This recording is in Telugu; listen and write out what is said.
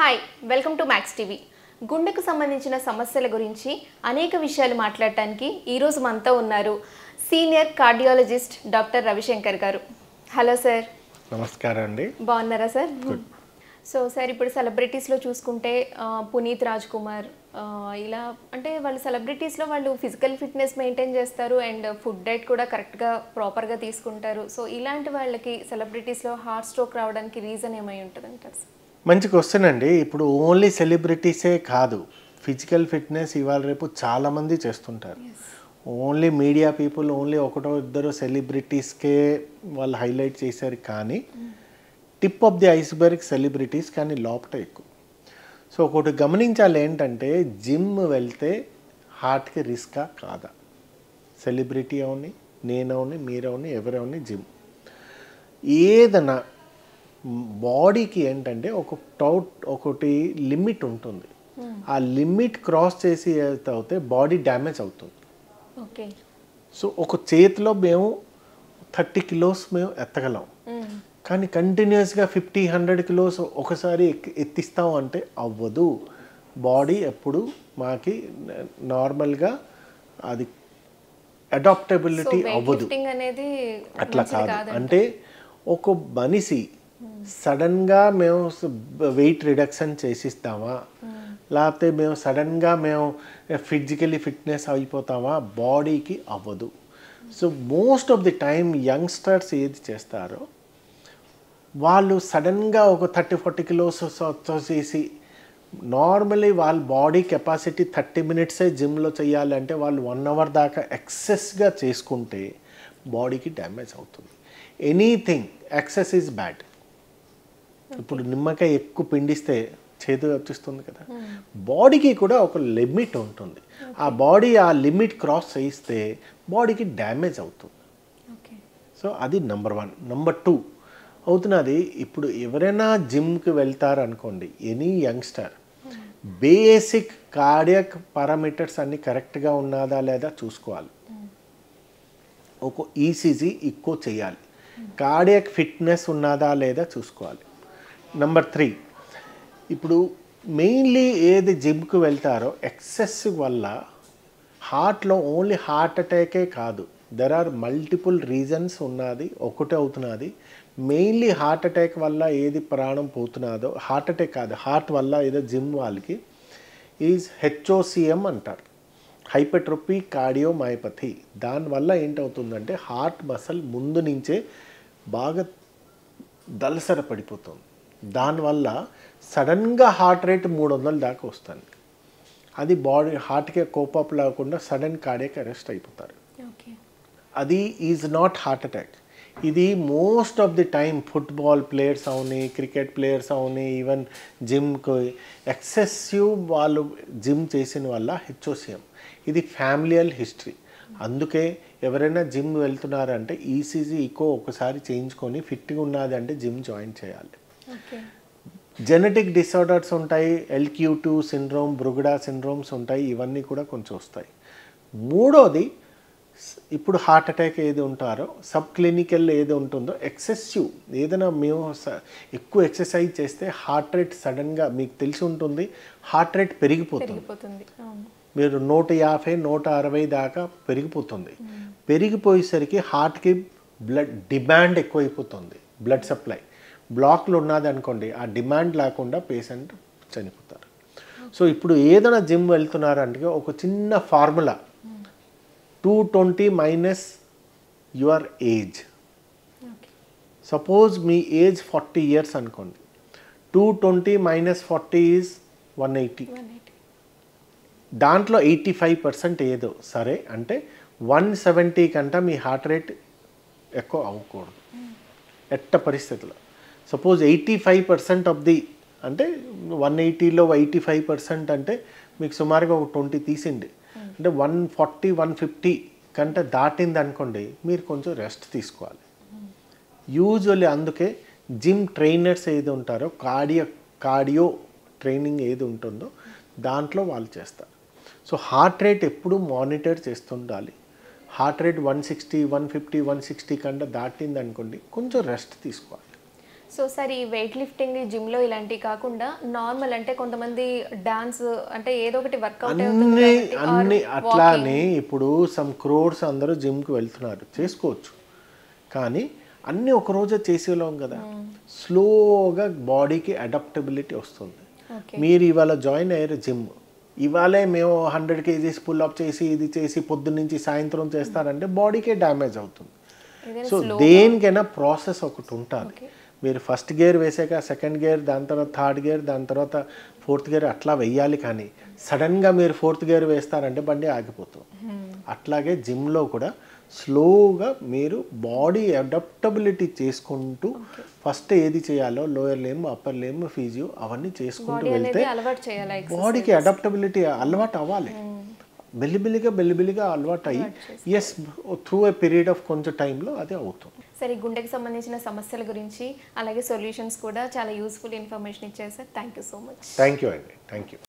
Hi welcome to max TV. గుండెకు సంబంధించిన సమస్యల గురించి అనేక విషయాలు మాట్లాడటానికి ఈరోజు మనతో ఉన్నారు సీనియర్ కార్డియాలజిస్ట్ డాక్టర్ రవిశంకర్ గారు. Hello sir. నమస్కారం అండి. బాగున్నారా సార్? సో సార్, ఇప్పుడు సెలబ్రిటీస్లో చూసుకుంటే పునీత్ రాజ్ కుమార్ ఇలా అంటే వాళ్ళు సెలబ్రిటీస్లో వాళ్ళు ఫిజికల్ ఫిట్నెస్ మెయింటైన్ చేస్తారు అండ్ ఫుడ్ డైట్ కూడా కరెక్ట్గా ప్రాపర్గా తీసుకుంటారు. సో ఇలాంటి వాళ్ళకి సెలబ్రిటీస్లో హార్ట్ స్ట్రోక్ రావడానికి రీజన్ ఏమై ఉంటుంది అంటారు సార్? మంచి క్వశ్చన్ అండి. ఇప్పుడు ఓన్లీ సెలబ్రిటీసే కాదు, ఫిజికల్ ఫిట్నెస్ ఇవాళ రేపు చాలామంది చేస్తుంటారు. ఓన్లీ మీడియా పీపుల్ ఓన్లీ ఒకటో ఇద్దరు సెలబ్రిటీస్కే వాళ్ళు హైలైట్ చేశారు, కానీ tip of the iceberg celebrities, కానీ లోపల ఎక్కువ. సో ఒకటి గమనించాలి ఏంటంటే, జిమ్ వెళ్తే హార్ట్కి రిస్కా కాదా? సెలబ్రిటీ అవని, నేనవని, మీరవని, ఎవరవని, జిమ్ ఏదన్నా బాడీకి ఏంటంటే ఒకటి లిమిట్ ఉంటుంది. ఆ లిమిట్ క్రాస్ చేసి అవుతే బాడీ డ్యామేజ్ అవుతుంది. ఓకే. సో ఒక చేతిలో మేము 30 కిలోస్ మేము ఎత్తగలం, కానీ కంటిన్యూస్గా 50-100 కిలోస్ ఒకసారి ఎత్తిస్తాం అంటే అవ్వదు. బాడీ ఎప్పుడు మాకి నార్మల్గా అది అడాప్టబిలిటీ అవ్వదు. అట్లా కాదు. అంటే ఒక మనిషి సడన్గా మేము వెయిట్ రిడక్షన్ చేసిస్తామా, లేకపోతే మేము సడన్గా మేము ఫిజికలీ ఫిట్నెస్ అయిపోతామా? బాడీకి అవ్వదు. So most of the time youngsters ఏది చేస్తారో వాళ్ళు సడన్గా ఒక 30-40 కిలోస్ వచ్చేసి, నార్మలీ వాళ్ళ బాడీ కెపాసిటీ 30 మినిట్సే జిమ్లో చేయాలంటే వాళ్ళు 1 అవర్ దాకా ఎక్సెస్గా చేసుకుంటే బాడీకి డ్యామేజ్ అవుతుంది. Anything excess is bad. ఇప్పుడు నిమ్మకాయ ఎక్కువ పిండిస్తే చేదు వచ్చేస్తుంది కదా. బాడీకి కూడా ఒక లిమిట్ ఉంటుంది. ఆ బాడీ ఆ లిమిట్ క్రాస్ చేయిస్తే బాడీకి డ్యామేజ్ అవుతుంది. సో అది నెంబర్ 1. నెంబర్ 2 అవుతున్నది, ఇప్పుడు ఎవరైనా జిమ్కి వెళ్తారు అనుకోండి, any youngster, basic cardiac parameters అన్నీ కరెక్ట్గా ఉన్నదా లేదా చూసుకోవాలి. ఒక ఈసీజీ ఎక్కువ చేయాలి. కార్డియాక్ ఫిట్నెస్ ఉన్నదా లేదా చూసుకోవాలి. నెంబర్ 3, ఇప్పుడు మెయిన్లీ ఏది జిమ్కి వెళ్తారో ఎక్సెస్ వల్ల హార్ట్లో ఓన్లీ హార్ట్ అటాకే కాదు, దెర్ ఆర్ మల్టిపుల్ రీజన్స్ ఉన్నది. ఒకటే అవుతున్నది, మెయిన్లీ హార్ట్ అటాక్ వల్ల ఏది ప్రాణం పోతున్నదో, హార్ట్ అటాక్ కాదు, హార్ట్ వల్ల ఏదో జిమ్ వాళ్ళకి ఈజ్ హెచ్ఓసిఎం అంటారు, హైపర్ట్రోఫీ కార్డియోమయోపతి. దానివల్ల ఏంటవుతుందంటే హార్ట్ మసల్ ముందు నుంచే బాగా దళసర పడిపోతుంది. దానివల్ల సడన్గా హార్ట్ రేట్ 300 దాకా వస్తుంది. అది బాడీ హార్ట్కి కోపప్ లేకుండా సడన్ కార్డియాక్ అరెస్ట్ అయిపోతారు. అది ఈజ్ నాట్ హార్ట్ అటాక్. ఇది most of the time football players Avani, cricket players Avani, even జిమ్కి ఎక్సెసివ్ వాళ్ళు జిమ్ చేసిన వల్ల హెచ్ఓసిఎం. ఇది ఫ్యామిలియల్ హిస్టరీ. అందుకే ఎవరైనా జిమ్ వెళ్తున్నారంటే ఈసీజీ ఒకసారి చేయించుకొని ఫిట్గా ఉన్నది అంటే జిమ్ జాయిన్ చేయాలి. జెనెటిక్ డిసార్డర్స్ ఉంటాయి, LQ2 సిండ్రోమ్, బ్రుగడా సిండ్రోమ్స్ ఉంటాయి, ఇవన్నీ కూడా కొంచెం వస్తాయి. మూడోది, ఇప్పుడు హార్ట్ అటాక్ ఏది ఉంటారో, సబ్ క్లినికల్ ఏది ఉంటుందో, ఎక్సెసివ్ ఏదైనా మేము ఎక్కువ ఎక్సర్సైజ్ చేస్తే హార్ట్ రేట్ సడన్గా మీకు తెలిసి ఉంటుంది, హార్ట్ రేట్ పెరిగిపోతుంది. మీరు 150-160 దాకా పెరిగిపోతుంది. పెరిగిపోయేసరికి హార్ట్కి బ్లడ్ డిమాండ్ ఎక్కువైపోతుంది. బ్లడ్ సప్లై బ్లాక్లు ఉన్నది అనుకోండి, ఆ డిమాండ్ లేకుండా పేషెంట్ చనిపోతారు. సో ఇప్పుడు ఏదైనా జిమ్ వెళ్తున్నారంటే ఒక చిన్న formula, 220 minus your age. Suppose me age 40 years అనుకోండి, 220 మైనస్ 40 ఈజ్ 180. దాంట్లో 85% ఏదో సరే అంటే 170 కంటే మీ హార్ట్ రేట్ ఎక్కువ అవ్వకూడదు ఎట్ట పరిస్థితుల్లో. సపోజ్ 85% ఆఫ్ ది అంటే 180లో 85% అంటే మీకు సుమారుగా ఒక 20 తీసిండి అంటే 140-150 కంటే దాటింది అనుకోండి, మీరు కొంచెం రెస్ట్ తీసుకోవాలి. యూజువల్లీ అందుకే జిమ్ ట్రైనర్స్ ఏది ఉంటారో, కార్డియో ట్రైనింగ్ ఏది ఉంటుందో దాంట్లో వాళ్ళు చేస్తారు. సో హార్ట్ రేట్ ఎప్పుడు మానిటర్ చేస్తుండాలి. హార్ట్ రేట్ 160, 150, 160 కంటే దాటింది అనుకోండి, కొంచెం రెస్ట్ తీసుకోవాలి. సో సార్ ఈ వెయిట్ లిఫ్టింగ్ జిమ్లో ఇలాంటివి కాకుండా నార్మల్ అంటే కొంతమంది డాన్స్ అంటే ఏదో ఒకటి వర్కౌట్ అన్ని అట్లానే ఇప్పుడు సమ్ క్రోర్స్ అందరూ జిమ్కి వెళ్తున్నారు, చేసుకోవచ్చు. కానీ అన్నీ ఒక రోజే చేసేలాం కదా, స్లోగా బాడీకి అడాప్టబిలిటీ వస్తుంది. మీరు ఇవాళ జాయిన్ అయ్యారు జిమ్, ఇవాళే మేము 100 kgs పుల్అప్ చేసి ఇది చేసి పొద్దున్నుంచి సాయంత్రం చేస్తారంటే బాడీకే డ్యామేజ్ అవుతుంది. సో దేనికైనా ప్రాసెస్ ఒకటి ఉంటుంది. మీరు ఫస్ట్ గేర్ వేసాక సెకండ్ గేర్, దాని తర్వాత థర్డ్ గేర్, దాని తర్వాత ఫోర్త్ గేర్ అట్లా వెయ్యాలి. కానీ సడన్గా మీరు ఫోర్త్ గేర్ వేస్తారంటే బండి ఆగిపోతుంది. అట్లాగే జిమ్లో కూడా స్లోగా మీరు బాడీ అడాప్టబిలిటీ చేసుకుంటూ ఫస్ట్ ఏది చేయాలో lower lame, upper lame, physio అవన్నీ చేసుకుంటూ వెళ్తే బాడీకి అడాప్టబిలిటీ అలవాటు అవ్వాలి. బెల్లిబిల్లిగా అలవాటు అయ్యి as through a period of కొంచెం టైంలో అదే అవుతుంది. సరే, గుండెకి సంబంధించిన సమస్యల గురించి అలాగే సొల్యూషన్స్ కూడా చాలా యూస్ఫుల్ ఇన్ఫర్మేషన్ ఇచ్చారు sir. Thank you so much. Thank you అండి. Thank you.